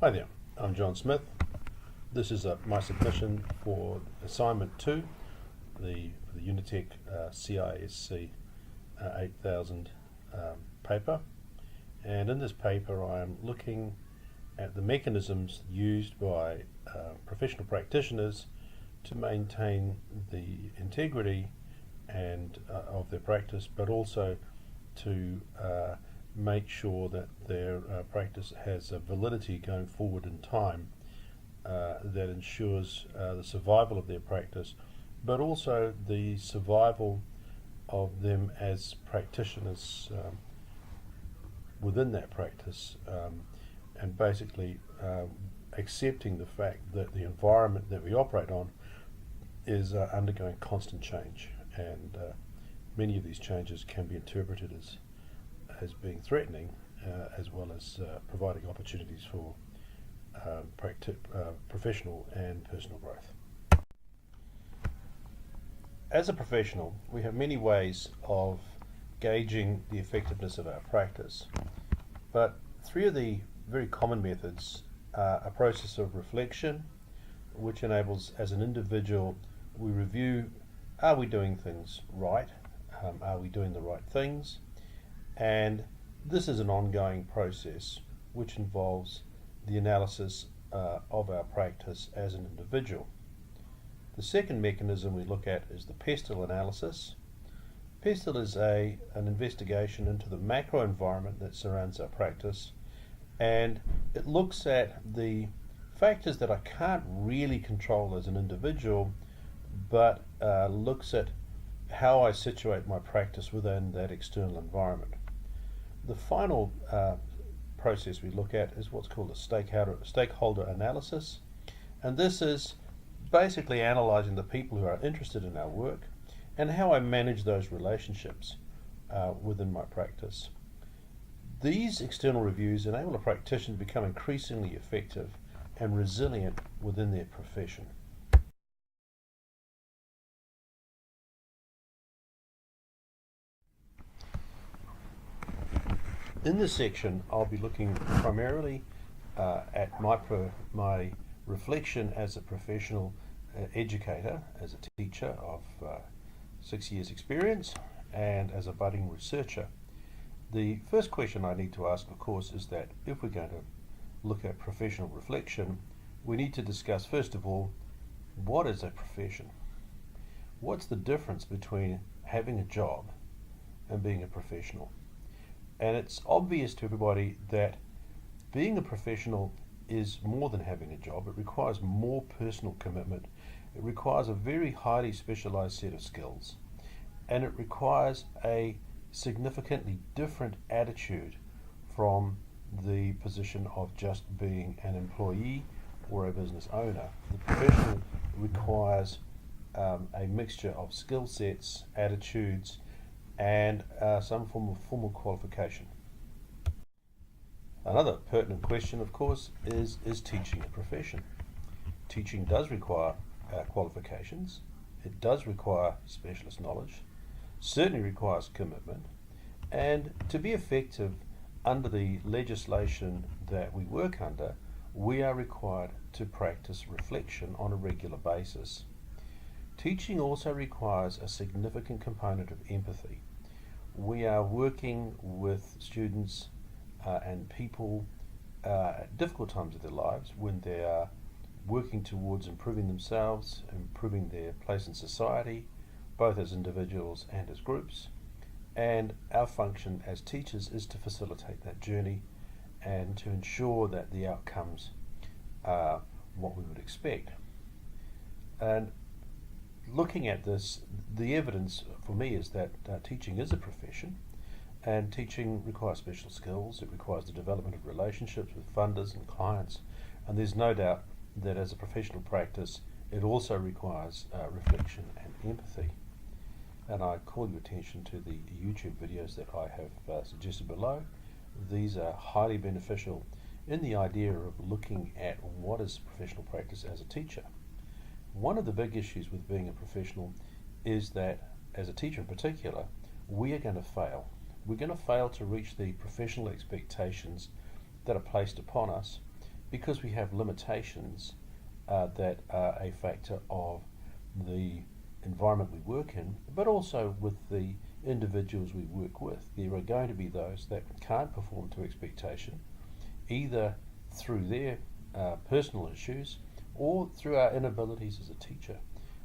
Hi there, I'm John Smith. This is my submission for assignment 2, for the Unitec CISC 8000 paper. And in this paper I am looking at the mechanisms used by professional practitioners to maintain the integrity and of their practice, but also to make sure that their practice has a validity going forward in time that ensures the survival of their practice, but also the survival of them as practitioners within that practice, and basically accepting the fact that the environment that we operate on is undergoing constant change, and many of these changes can be interpreted as being threatening, as well as providing opportunities for professional and personal growth. As a professional, we have many ways of gauging the effectiveness of our practice, but three of the very common methods are a process of reflection, which enables, as an individual, we review, are we doing things right? Are we doing the right things? And this is an ongoing process which involves the analysis of our practice as an individual. The second mechanism we look at is the PESTEL analysis. PESTEL is an investigation into the macro environment that surrounds our practice, and it looks at the factors that I can't really control as an individual, but looks at how I situate my practice within that external environment. The final process we look at is what's called a stakeholder analysis, and this is basically analysing the people who are interested in our work and how I manage those relationships within my practice. These external reviews enable a practitioner to become increasingly effective and resilient within their profession. In this section, I'll be looking primarily at my reflection as a professional educator, as a teacher of 6 years experience, and as a budding researcher. The first question I need to ask, of course, is that if we're going to look at professional reflection, we need to discuss, first of all, what is a profession? What's the difference between having a job and being a professional? And it's obvious to everybody that being a professional is more than having a job. It requires more personal commitment. It requires a very highly specialized set of skills. And it requires a significantly different attitude from the position of just being an employee or a business owner. The professional requires a mixture of skill sets, attitudes, and some form of formal qualification. Another pertinent question, of course, is teaching a profession? Teaching does require qualifications. It does require specialist knowledge, certainly requires commitment, and to be effective under the legislation that we work under, we are required to practice reflection on a regular basis. Teaching also requires a significant component of empathy. We are working with students and people at difficult times of their lives when they are working towards improving themselves, improving their place in society, both as individuals and as groups. And our function as teachers is to facilitate that journey and to ensure that the outcomes are what we would expect. And looking at this, the evidence for me is that teaching is a profession, and teaching requires special skills. It requires the development of relationships with funders and clients, and there's no doubt that as a professional practice it also requires reflection and empathy. And I call your attention to the YouTube videos that I have suggested below. These are highly beneficial in the idea of looking at what is professional practice as a teacher. One of the big issues with being a professional is that, as a teacher in particular, we are going to fail. We're going to fail to reach the professional expectations that are placed upon us, because we have limitations that are a factor of the environment we work in, but also with the individuals we work with. There are going to be those that can't perform to expectation, either through their personal issues or through our inabilities as a teacher.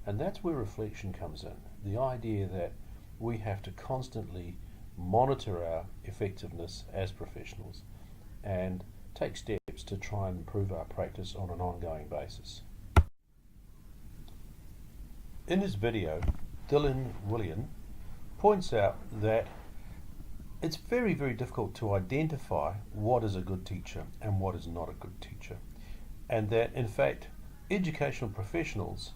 And that's where reflection comes in. The idea that we have to constantly monitor our effectiveness as professionals and take steps to try and improve our practice on an ongoing basis. In his video, Dylan Willian points out that it's very, very difficult to identify what is a good teacher and what is not a good teacher, and that in fact educational professionals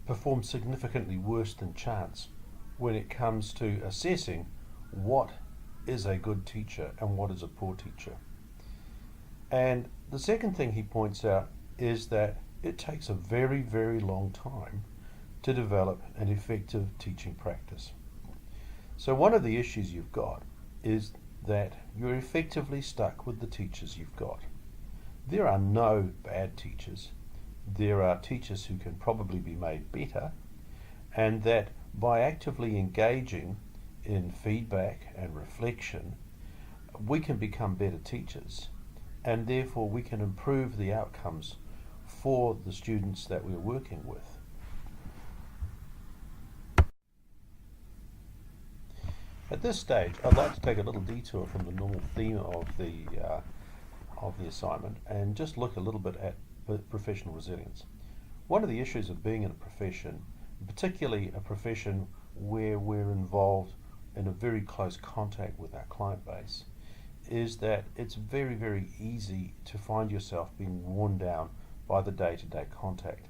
perform significantly worse than chance when it comes to assessing what is a good teacher and what is a poor teacher. And the second thing he points out is that it takes a very, very long time to develop an effective teaching practice. So one of the issues you've got is that you're effectively stuck with the teachers you've got. There are no bad teachers. There are teachers who can probably be made better, and that by actively engaging in feedback and reflection, we can become better teachers, and therefore we can improve the outcomes for the students that we're working with. At this stage, I'd like to take a little detour from the normal theme of the assignment and just look a little bit at professional resilience. One of the issues of being in a profession, particularly a profession where we're involved in a very close contact with our client base, is that it's very, very easy to find yourself being worn down by the day-to-day contact.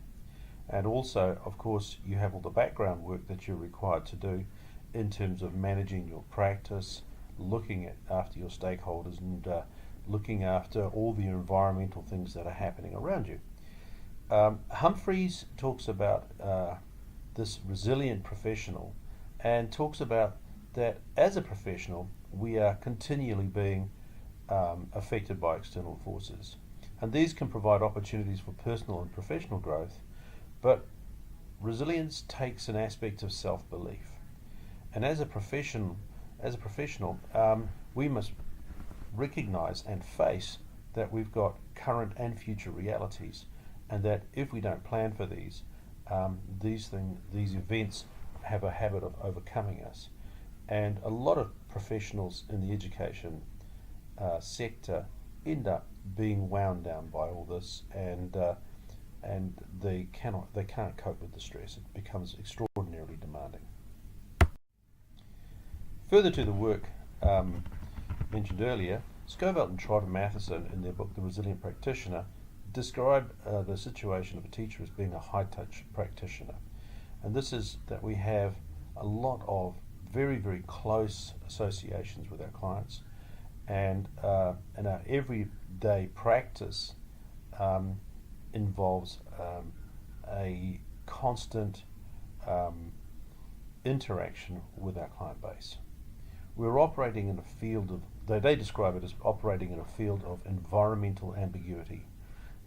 And also, of course, you have all the background work that you're required to do in terms of managing your practice, looking after your stakeholders, and looking after all the environmental things that are happening around you. Humphreys talks about this resilient professional and talks about that as a professional we are continually being affected by external forces, and these can provide opportunities for personal and professional growth, but resilience takes an aspect of self-belief. And as a professional, we must recognize and face that we've got current and future realities, and that if we don't plan for these events have a habit of overcoming us. And a lot of professionals in the education sector end up being wound down by all this, and they can't cope with the stress. It becomes extraordinarily demanding. Further to the work mentioned earlier, Scovelt and Trotter Matheson, in their book The Resilient Practitioner, describe the situation of a teacher as being a high-touch practitioner. And this is that we have a lot of very, very close associations with our clients, and our everyday practice involves a constant interaction with our client base. We're operating in a field of, they describe it as operating in a field of environmental ambiguity.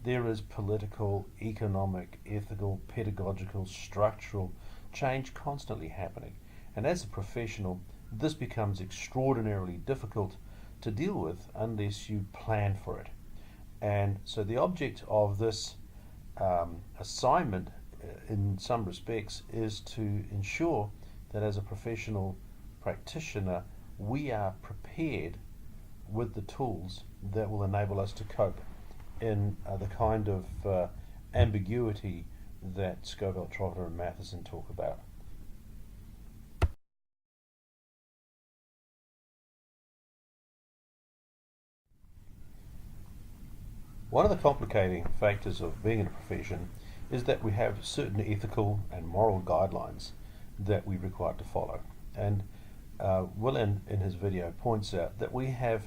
There is political, economic, ethical, pedagogical, structural change constantly happening. And as a professional, this becomes extraordinarily difficult to deal with unless you plan for it. And so the object of this assignment, in some respects, is to ensure that as a professional practitioner, we are prepared with the tools that will enable us to cope in the kind of ambiguity that Scovelt, Trotter and Matheson talk about. One of the complicating factors of being in a profession is that we have certain ethical and moral guidelines that we're required to follow. And Willian, in his video, points out that we have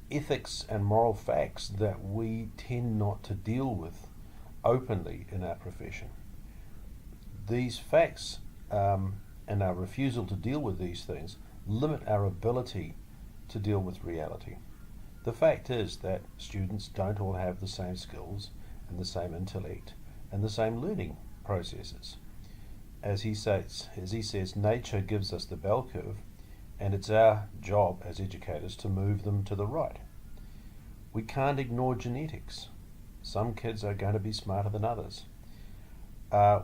ethics and moral facts that we tend not to deal with openly in our profession. These facts and our refusal to deal with these things limit our ability to deal with reality. The fact is that students don't all have the same skills and the same intellect and the same learning processes. As he says, nature gives us the bell curve, and it's our job as educators to move them to the right. We can't ignore genetics. Some kids are going to be smarter than others.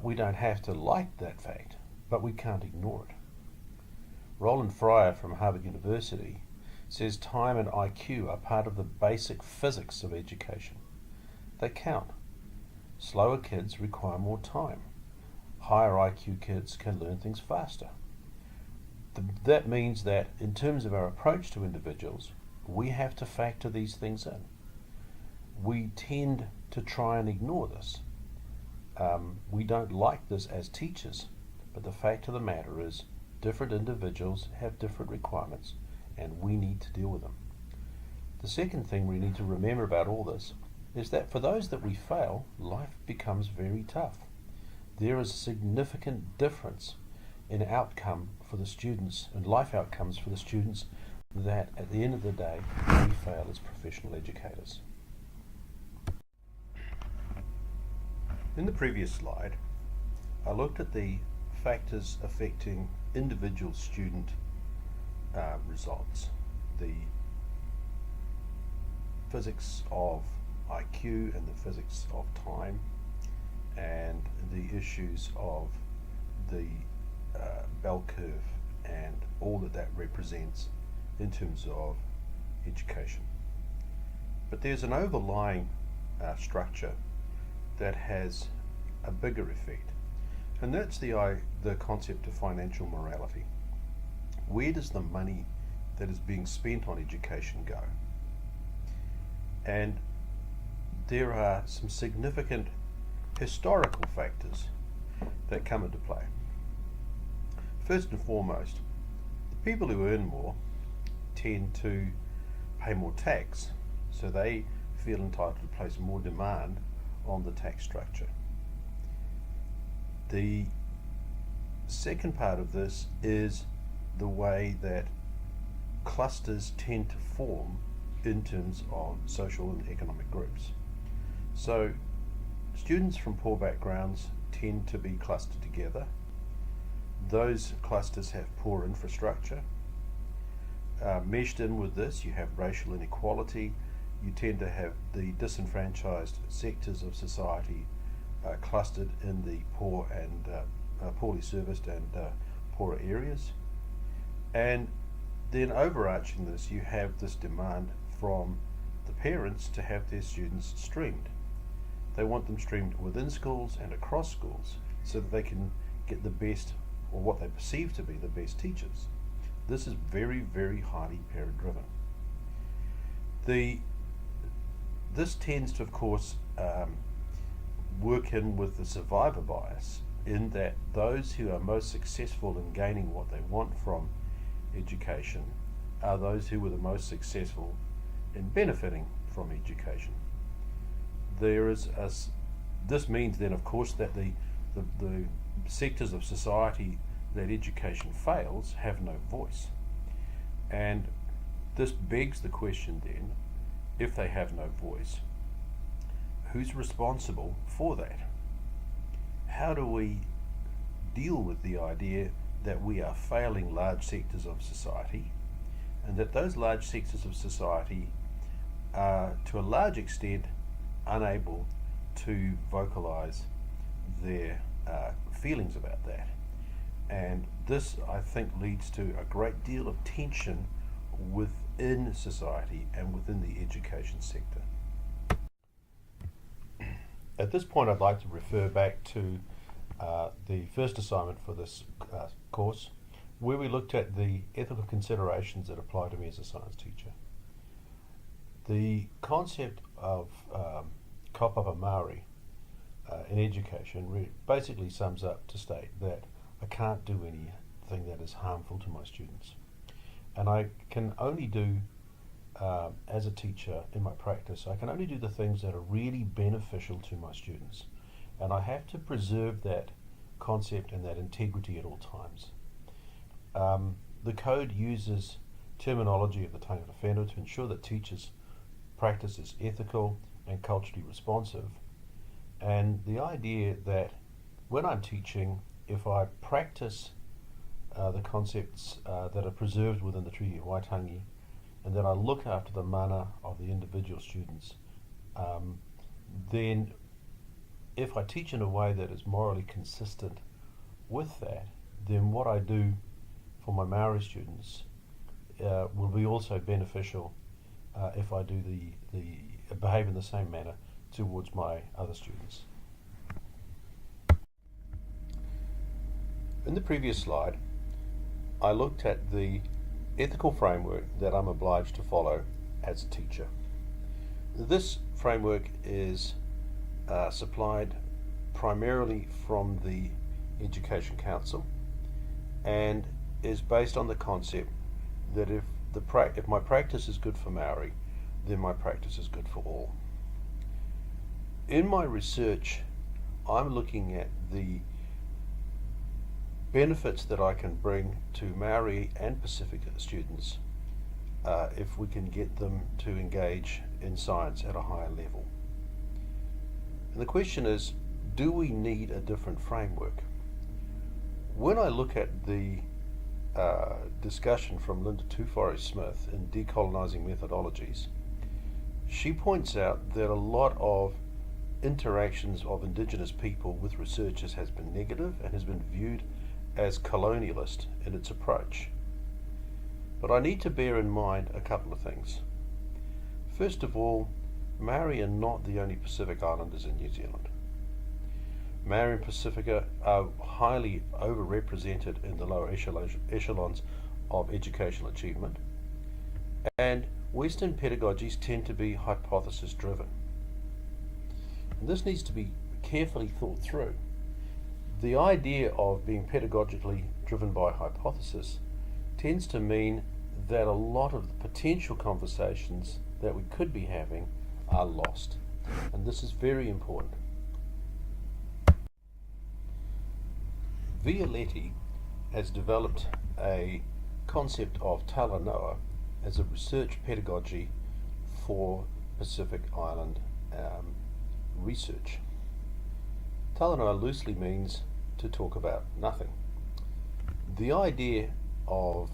We don't have to like that fact, but we can't ignore it. Roland Fryer from Harvard University says time and IQ are part of the basic physics of education. They count. Slower kids require more time. Higher IQ kids can learn things faster. That means that in terms of our approach to individuals, we have to factor these things in. We tend to try and ignore this. We don't like this as teachers, but the fact of the matter is different individuals have different requirements and we need to deal with them. The second thing we need to remember about all this is that for those that we fail, life becomes very tough. There is a significant difference in outcome for the students and life outcomes for the students that at the end of the day we fail as professional educators. In the previous slide, I looked at the factors affecting individual student results. The physics of IQ and the physics of time, and the issues of the bell curve and all that represents in terms of education. But there's an overlying structure that has a bigger effect, and that's the concept of financial morality. Where does the money that is being spent on education go? And there are some significant historical factors that come into play. First and foremost, the people who earn more tend to pay more tax, so they feel entitled to place more demand on the tax structure. The second part of this is the way that clusters tend to form in terms of social and economic groups. So students from poor backgrounds tend to be clustered together. Those clusters have poor infrastructure. Meshed in with this, you have racial inequality. You tend to have the disenfranchised sectors of society clustered in the poor and poorly serviced and poorer areas. And then overarching this, you have this demand from the parents to have their students streamed. They want them streamed within schools and across schools so that they can get the best, or what they perceive to be the best teachers. This is very, very highly parent driven. This tends to, of course, work in with the survivor bias, in that those who are most successful in gaining what they want from education are those who were the most successful in benefiting from education. This means then, of course, that the sectors of society that education fails have no voice. And this begs the question then, if they have no voice, who's responsible for that? How do we deal with the idea that we are failing large sectors of society, and that those large sectors of society are to a large extent unable to vocalize their feelings about that? And this, I think, leads to a great deal of tension within society and within the education sector. At this point, I'd like to refer back to the first assignment for this course, where we looked at the ethical considerations that apply to me as a science teacher. The concept of kaupapa Maori in education basically sums up to state that I can't do anything that is harmful to my students. And I can only do, as a teacher in my practice, I can only do the things that are really beneficial to my students. And I have to preserve that concept and that integrity at all times. The code uses terminology of the tangata whenua to ensure that teachers practice is ethical and culturally responsive. And the idea that when I'm teaching, if I practice the concepts that are preserved within the Treaty of Waitangi, and that I look after the mana of the individual students, then if I teach in a way that is morally consistent with that, then what I do for my Maori students will be also beneficial if I do behave in the same manner towards my other students. In the previous slide, I looked at the ethical framework that I'm obliged to follow as a teacher. This framework is supplied primarily from the Education Council and is based on the concept that if my practice is good for Maori, then my practice is good for all. In my research, I'm looking at the benefits that I can bring to Maori and Pacifica students if we can get them to engage in science at a higher level. And the question is, do we need a different framework? When I look at the discussion from Linda Tufore-Smith in Decolonizing Methodologies, she points out that a lot of interactions of Indigenous people with researchers has been negative and has been viewed as colonialist in its approach. But I need to bear in mind a couple of things. First of all, Maori are not the only Pacific Islanders in New Zealand. Maori and Pacifica are highly overrepresented in the lower echelons of educational achievement, and Western pedagogies tend to be hypothesis driven. And this needs to be carefully thought through. The idea of being pedagogically driven by hypothesis tends to mean that a lot of the potential conversations that we could be having are lost. And this is very important. Violetti has developed a concept of talanoa as a research pedagogy for Pacific Island research. Talanoa loosely means to talk about nothing. The idea of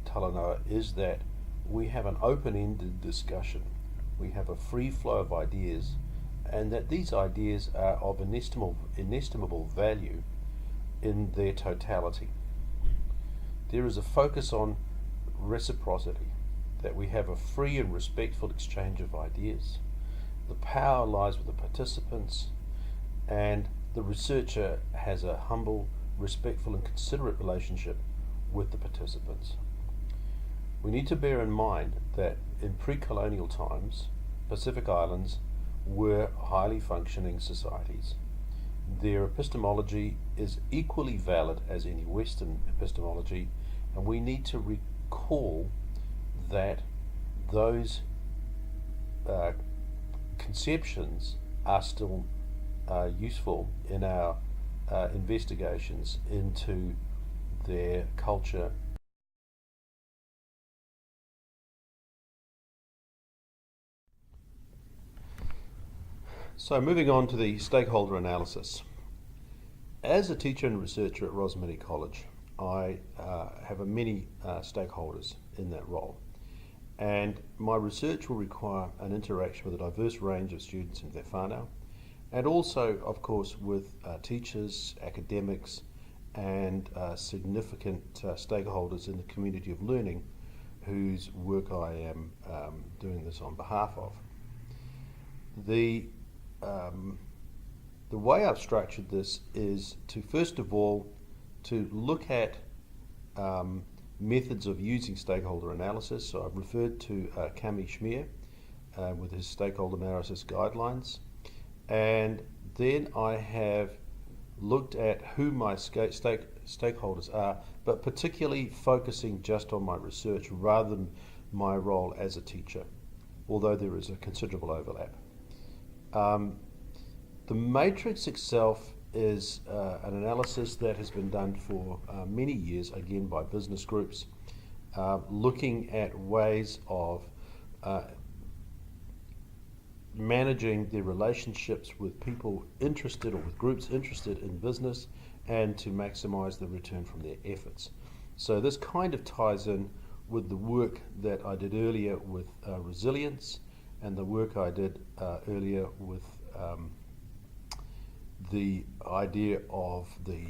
talanoa is that we have an open-ended discussion. We have a free flow of ideas, and that these ideas are of inestimable value in their totality. There is a focus on reciprocity, that we have a free and respectful exchange of ideas. The power lies with the participants, and the researcher has a humble, respectful and considerate relationship with the participants. We need to bear in mind that in pre-colonial times, Pacific Islands were highly functioning societies. Their epistemology is equally valid as any Western epistemology, and we need to recall that those conceptions are still useful in our investigations into their culture. So moving on to the stakeholder analysis. As a teacher and researcher at Rosemary College, I have many stakeholders in that role. And my research will require an interaction with a diverse range of students in their whānau, and also, of course, with teachers, academics, and significant stakeholders in the community of learning whose work I am doing this on behalf of. The way I've structured this is to, first of all, to look at methods of using stakeholder analysis. So I've referred to Kami Schmier with his stakeholder analysis guidelines. And then I have looked at who my stakeholders are, but particularly focusing just on my research rather than my role as a teacher, although there is a considerable overlap. The matrix itself is an analysis that has been done for many years, again by business groups, looking at ways of managing their relationships with people interested or with groups interested in business and to maximize the return from their efforts. So this kind of ties in with the work that I did earlier with resilience and the work I did earlier with the idea of the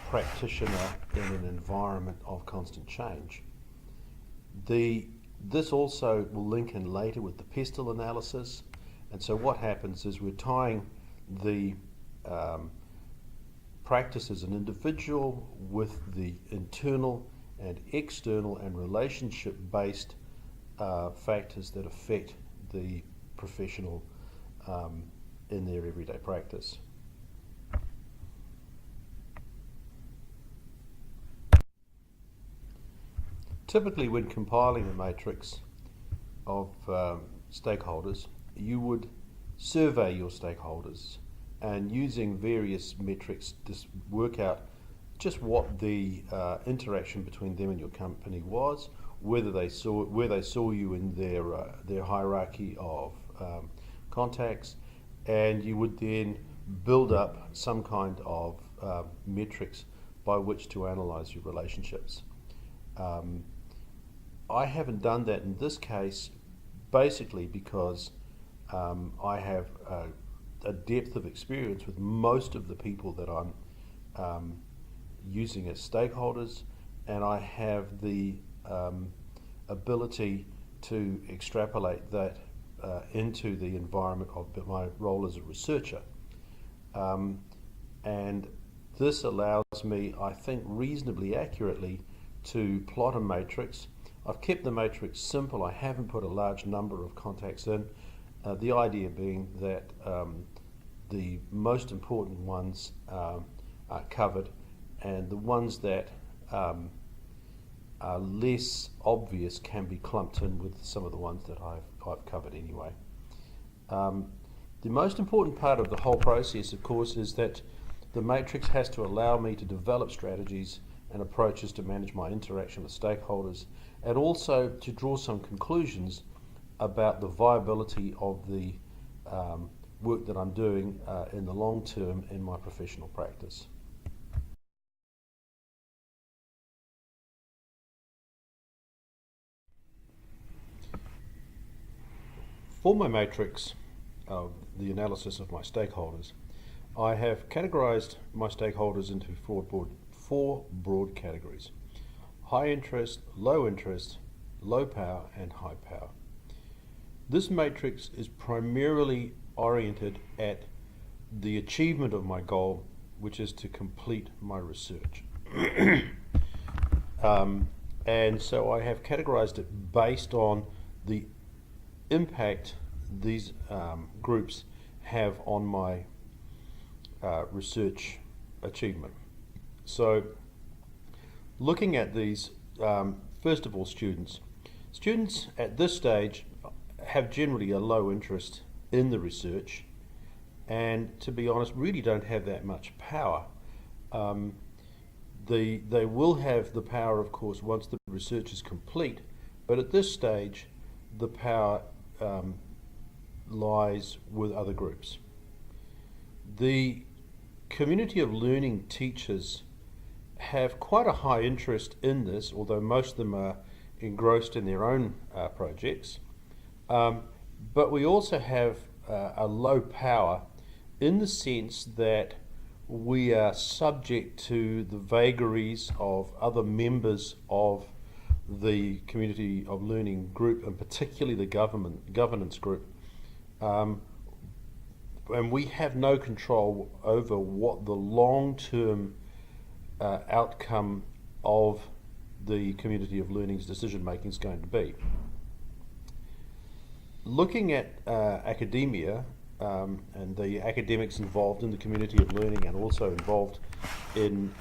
practitioner in an environment of constant change. This also will link in later with the pestle analysis, and so what happens is we're tying the practice as an individual with the internal and external and relationship-based factors that affect the professional in their everyday practice. Typically, when compiling a matrix of stakeholders, you would survey your stakeholders and using various metrics to work out just what the interaction between them and your company was, where they saw you in their hierarchy of contacts, and you would then build up some kind of metrics by which to analyze your relationships. I haven't done that in this case, basically because I have a depth of experience with most of the people that I'm using as stakeholders, and I have the ability to extrapolate that into the environment of my role as a researcher. And this allows me, I think, reasonably accurately to plot a matrix. I've kept the matrix simple. I haven't put a large number of contacts in. The idea being that the most important ones are covered, and the ones that are less obvious can be clumped in with some of the ones that I've covered anyway. The most important part of the whole process, of course, is that the matrix has to allow me to develop strategies and approaches to manage my interaction with stakeholders, and also to draw some conclusions about the viability of the work that I'm doing in the long term in my professional practice. For my matrix of the analysis of my stakeholders, I have categorized my stakeholders into four broad categories: high interest, low power, and high power. This matrix is primarily oriented at the achievement of my goal, which is to complete my research. And so I have categorized it based on the impact these groups have on my research achievement. So looking at these, first of all, students at this stage have generally a low interest in the research, and to be honest, really don't have that much power. They will have the power, of course, once the research is complete, but at this stage the power lies with other groups. The community of learning teachers have quite a high interest in this, although most of them are engrossed in their own projects. But we also have a low power in the sense that we are subject to the vagaries of other members of the community of learning group, and particularly the governance group. And we have no control over what the long-term outcome of the community of learning's decision making is going to be. Looking at academia and the academics involved in the community of learning and also involved in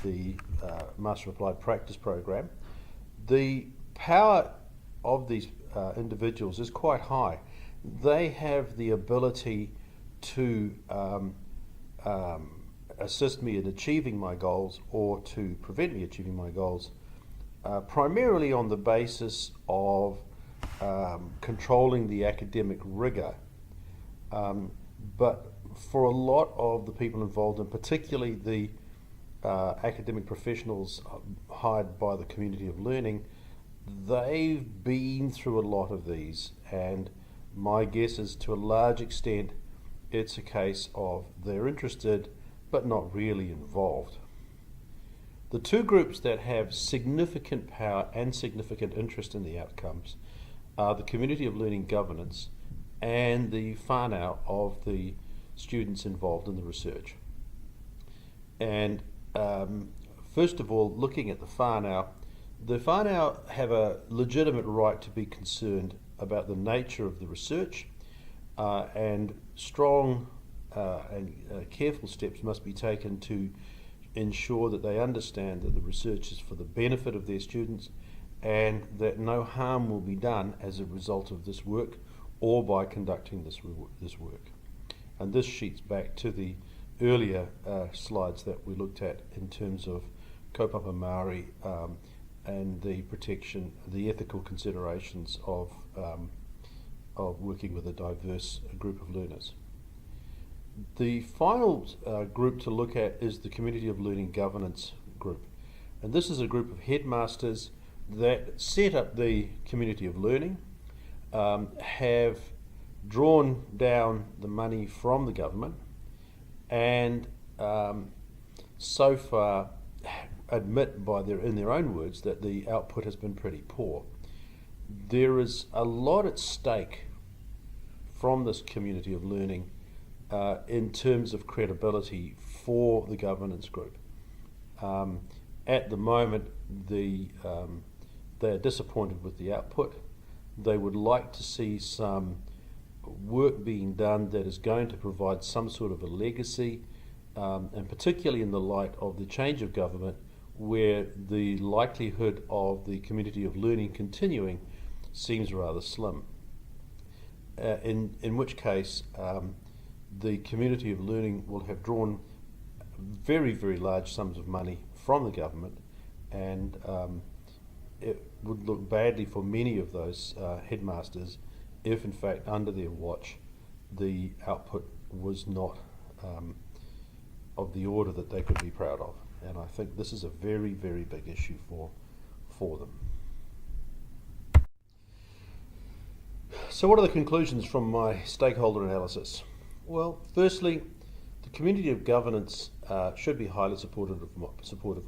the Master of Applied Practice program, the power of these individuals is quite high. They have the ability to assist me in achieving my goals or to prevent me achieving my goals, primarily on the basis of controlling the academic rigour, but for a lot of the people involved, and particularly the academic professionals hired by the community of learning, they've been through a lot of these, and my guess is to a large extent it's a case of they're interested but not really involved. The two groups that have significant power and significant interest in the outcomes are the community of learning governance and the whānau of the students involved in the research. And first of all, looking at the whānau have a legitimate right to be concerned about the nature of the research, and strong and careful steps must be taken to ensure that they understand that the research is for the benefit of their students and that no harm will be done as a result of this work or by conducting this work. And this sheets back to the earlier slides that we looked at in terms of kaupapa Māori and the protection, the ethical considerations of working with a diverse group of learners. The final group to look at is the Community of Learning Governance group. And this is a group of headmasters that set up the Community of Learning, have drawn down the money from the government, and so far admit in their own words that the output has been pretty poor. There is a lot at stake from this Community of Learning in terms of credibility for the governance group. At the moment, they are disappointed with the output. They would like to see some work being done that is going to provide some sort of a legacy, and particularly in the light of the change of government, where the likelihood of the Community of Learning continuing seems rather slim. In which case, the Community of Learning will have drawn very, very large sums of money from the government, and it would look badly for many of those headmasters if, in fact, under their watch, the output was not of the order that they could be proud of. And I think this is a very, very big issue for them. So what are the conclusions from my stakeholder analysis? Well, firstly, the community of governance should be highly supportive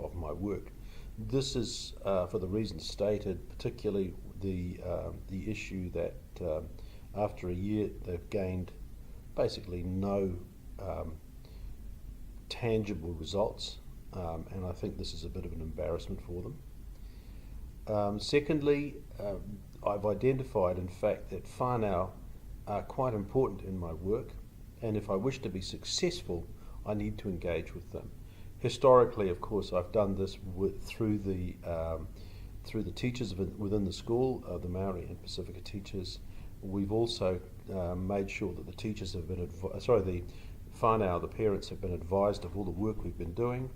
of my work. This is for the reasons stated, particularly the issue that after a year they've gained basically no tangible results, and I think this is a bit of an embarrassment for them. Secondly, I've identified, in fact, that whānau are quite important in my work, and if I wish to be successful, I need to engage with them. Historically, of course, I've done this through the teachers within the school, the Maori and Pacifica teachers. We've also made sure that the teachers have been the whānau, the parents, have been advised of all the work we've been doing,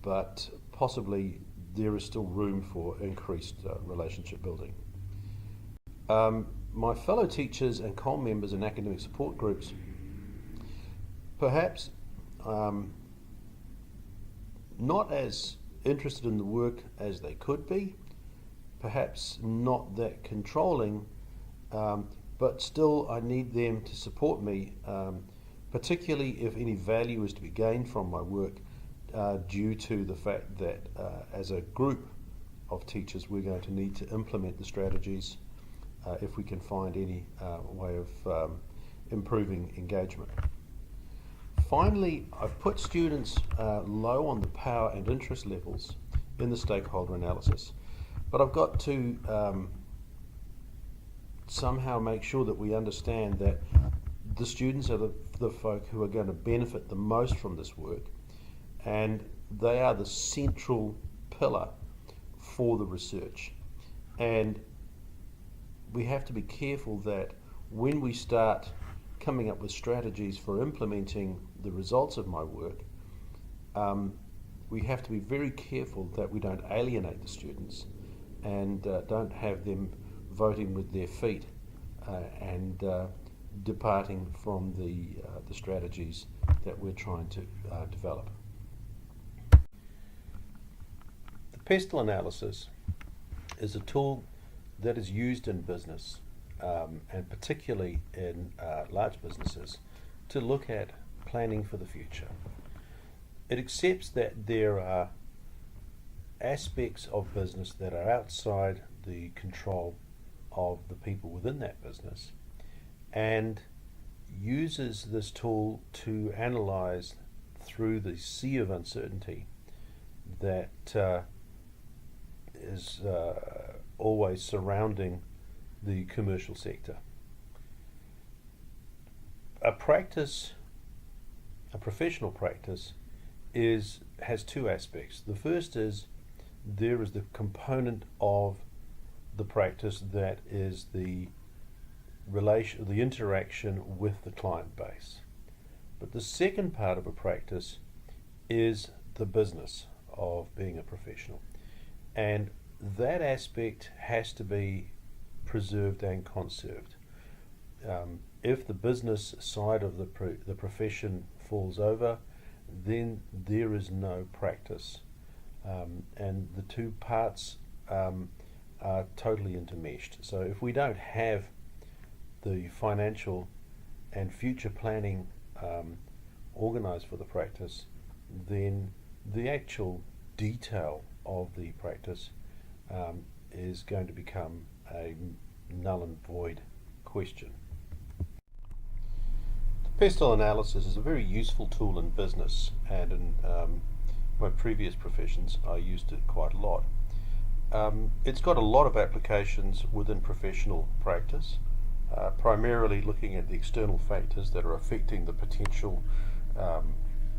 but possibly there is still room for increased relationship building. My fellow teachers and COL members in academic support groups, perhaps not as interested in the work as they could be, perhaps not that controlling, but still I need them to support me, particularly if any value is to be gained from my work, due to the fact that as a group of teachers we're going to need to implement the strategies if we can find any way of improving engagement. Finally, I've put students low on the power and interest levels in the stakeholder analysis, but I've got to somehow make sure that we understand that the students are the folk who are going to benefit the most from this work, and they are the central pillar for the research. And we have to be careful that when we start coming up with strategies for implementing the results of my work, we have to be very careful that we don't alienate the students and don't have them voting with their feet and departing from the strategies that we're trying to develop. The pestle analysis is a tool that is used in business, and particularly in large businesses, to look at planning for the future. It accepts that there are aspects of business that are outside the control of the people within that business, and uses this tool to analyze through the sea of uncertainty that is always surrounding the commercial sector. A professional practice has two aspects. The first is there is the component of the practice that is the interaction with the client base. But the second part of a practice is the business of being a professional. And that aspect has to be preserved and conserved. If the business side of the profession falls over, then there is no practice. And the two parts are totally intermeshed. So if we don't have the financial and future planning organized for the practice, then the actual detail of the practice is going to become a null and void question. The pestle analysis is a very useful tool in business, and in my previous professions I used it quite a lot. It's got a lot of applications within professional practice, primarily looking at the external factors that are affecting the potential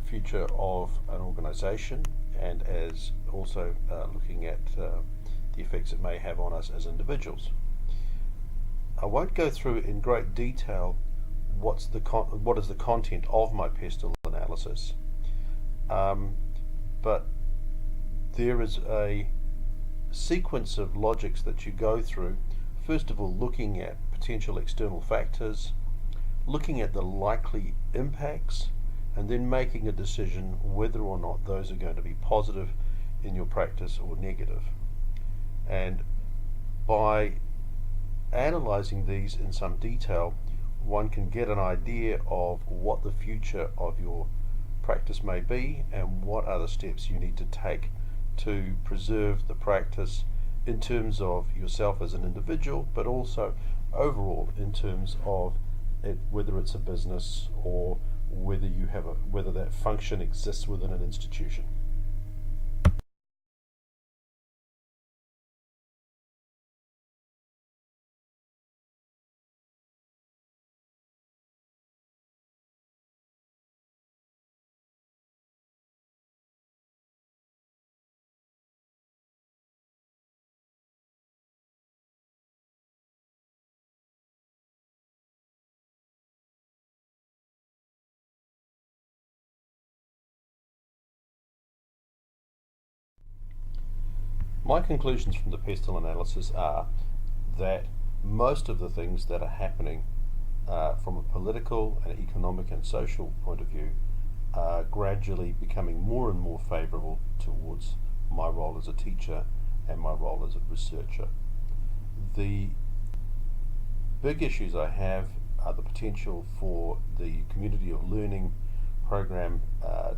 future of an organisation, and as also looking at the effects it may have on us as individuals. I won't go through in great detail what is the content of my pestle analysis, but there is a sequence of logics that you go through. First of all, looking at potential external factors, looking at the likely impacts, and then making a decision whether or not those are going to be positive in your practice or negative. And by analysing these in some detail, one can get an idea of what the future of your practice may be and what other steps you need to take to preserve the practice in terms of yourself as an individual, but also overall in terms of whether it's a business or whether that function exists within an institution. My conclusions from the pestle analysis are that most of the things that are happening from a political and economic and social point of view are gradually becoming more and more favourable towards my role as a teacher and my role as a researcher. The big issues I have are the potential for the community of learning program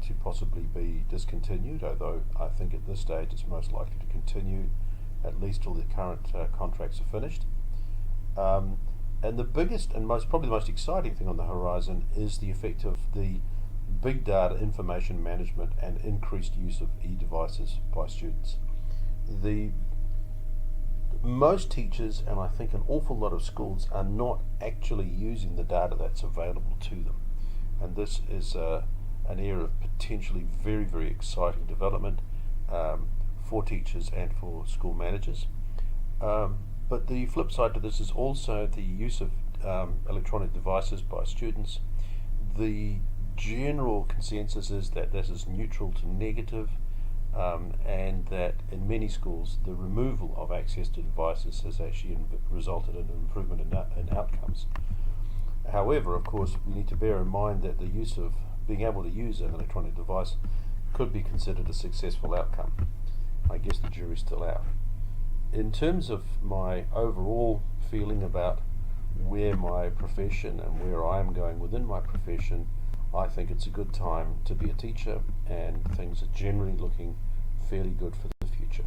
to possibly be discontinued, although I think at this stage it's most likely to continue at least till the current contracts are finished. And the biggest and probably the most exciting thing on the horizon is the effect of the big data information management and increased use of e-devices by students. Most teachers, and I think an awful lot of schools, are not actually using the data that's available to them. And this is an area of potentially very, very exciting development for teachers and for school managers. But the flip side to this is also the use of electronic devices by students. The general consensus is that this is neutral to negative. and that in many schools the removal of access to devices has actually resulted in an improvement in outcomes. However, of course, we need to bear in mind that the use of being able to use an electronic device could be considered a successful outcome. I guess the jury's still out. In terms of my overall feeling about where my profession and where I am going within my profession, I think it's a good time to be a teacher, and things are generally looking fairly good for the future.